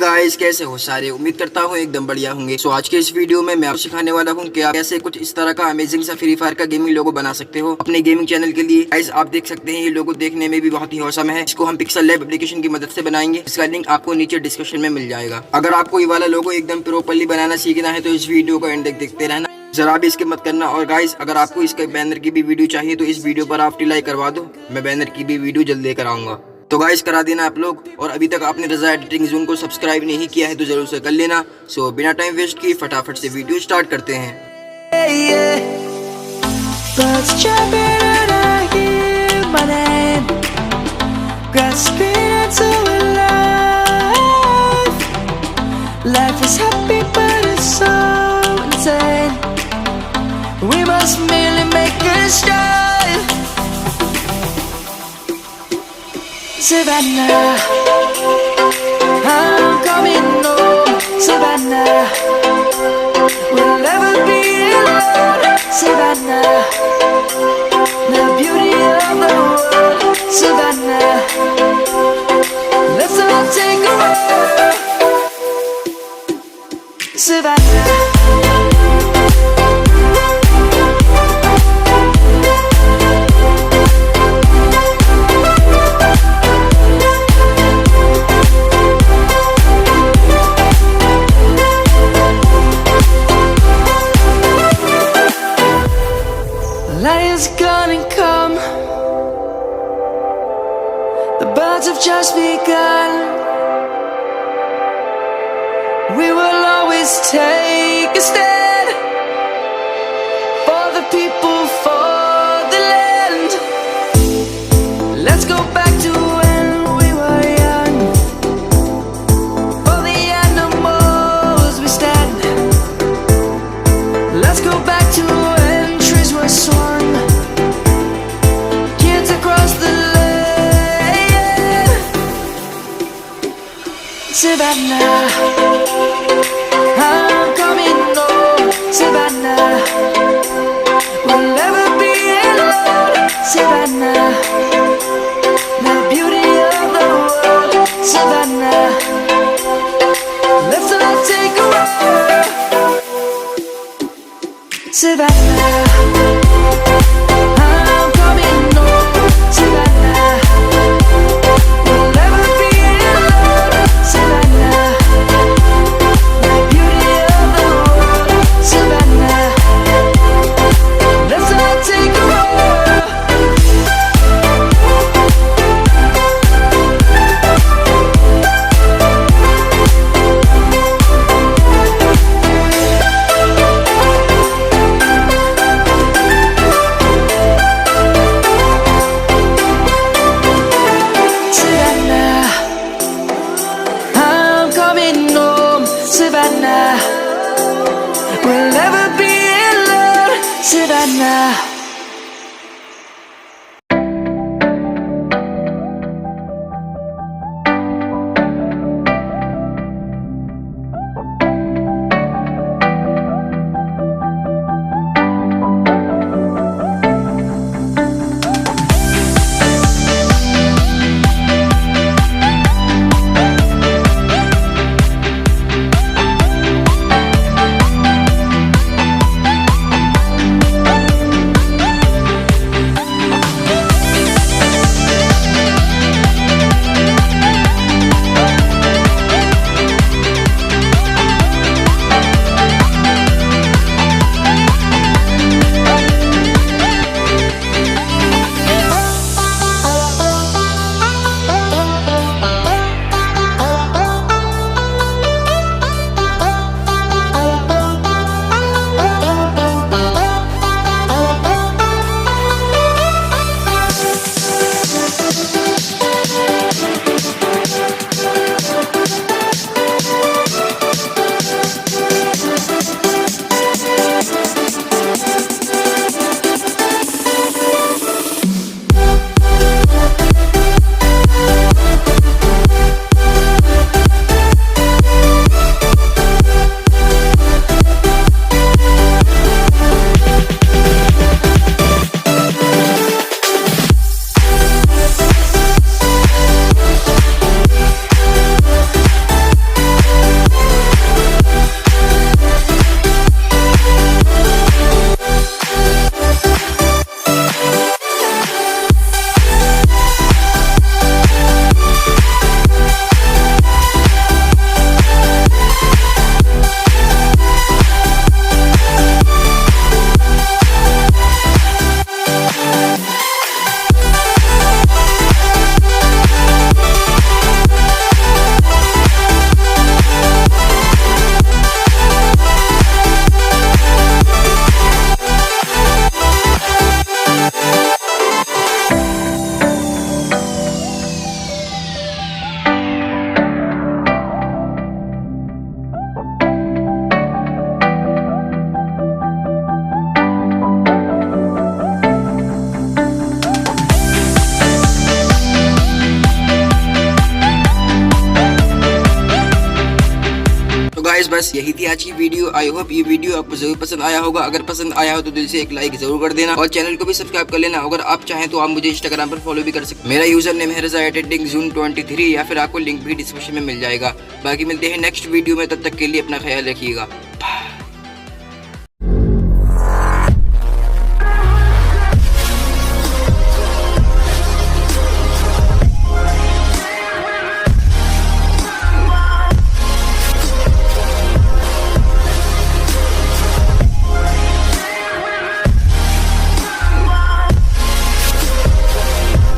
Guys, कैसे हो सारे। उम्मीद करता हूँ एकदम बढ़िया होंगे। सो आज के इस वीडियो में मैं आपको सिखाने वाला हूँ कि आप कैसे कुछ इस तरह का अमेजिंग सा फ्री फायर का गेमिंग लोगो बना सकते हो अपने गेमिंग चैनल के लिए। गाइस आप देख सकते हैं ये लोगो देखने में भी बहुत ही औसम है। इसको हम पिक्सेलैब एप्लीकेशन की मदद से बनाएंगे। इसका लिंक आपको नीचे डिस्क्रिप्शन में मिल जाएगा। अगर आपको ये वाला लोगो एकदम प्रॉपर्ली बनाना सीखना है तो इस वीडियो को एंड तक देखते रहना, जरा भी इसके मत करना। और गाइस अगर आपको इसके बैनर की भी वीडियो चाहिए तो इस वीडियो पर आप लाइक करवा दो, मैं बैनर की भी वीडियो जल्द लेकर आऊंगा। तो गाइस करा देना आप लोग। और अभी तक आपने रजा एडिटिंग जोन को सब्सक्राइब नहीं किया है तो जरूर से कर लेना। सो बिना टाइम वेस्ट किए फटाफट से वीडियो स्टार्ट करते हैं। Savannah, I'm coming home. Savannah, we'll never be alone. Savannah, the beauty of the world. Savannah, let's all take a walk. Savannah. Light is gonna come. The birds have just begun. We will always take a stand for the people, for the land. Let's go back to when we were young. For the animals we stand. Let's go back to when trees were swung. Savannah, I'm coming home. Savannah, we'll never be alone. Savannah, the beauty of the world. Savannah, let's all take a walk. Savannah, I'm coming home. Savannah, we'll never be alone. Savannah, the beauty of the world. Savannah, let's all take a walk. Savannah, I'm coming home. Savannah, we'll never be alone. Savannah. Guys बस यही थी आज की video. I hope ये video आपको जरूर पसंद आया होगा। अगर पसंद आया हो तो दिल से एक लाइक जरूर कर देना और चैनल को भी सब्सक्राइब कर लेना। अगर आप चाहें तो आप मुझे इंस्टाग्राम पर फॉलो भी कर सकते हैं। मेरा यूजर नेम है रजा जून 23 या फिर आपको लिंक भी डिस्क्रिप्शन में मिल जाएगा। बाकी मिलते हैं नेक्स्ट वीडियो में, तब तक के लिए अपना ख्याल रखिएगा।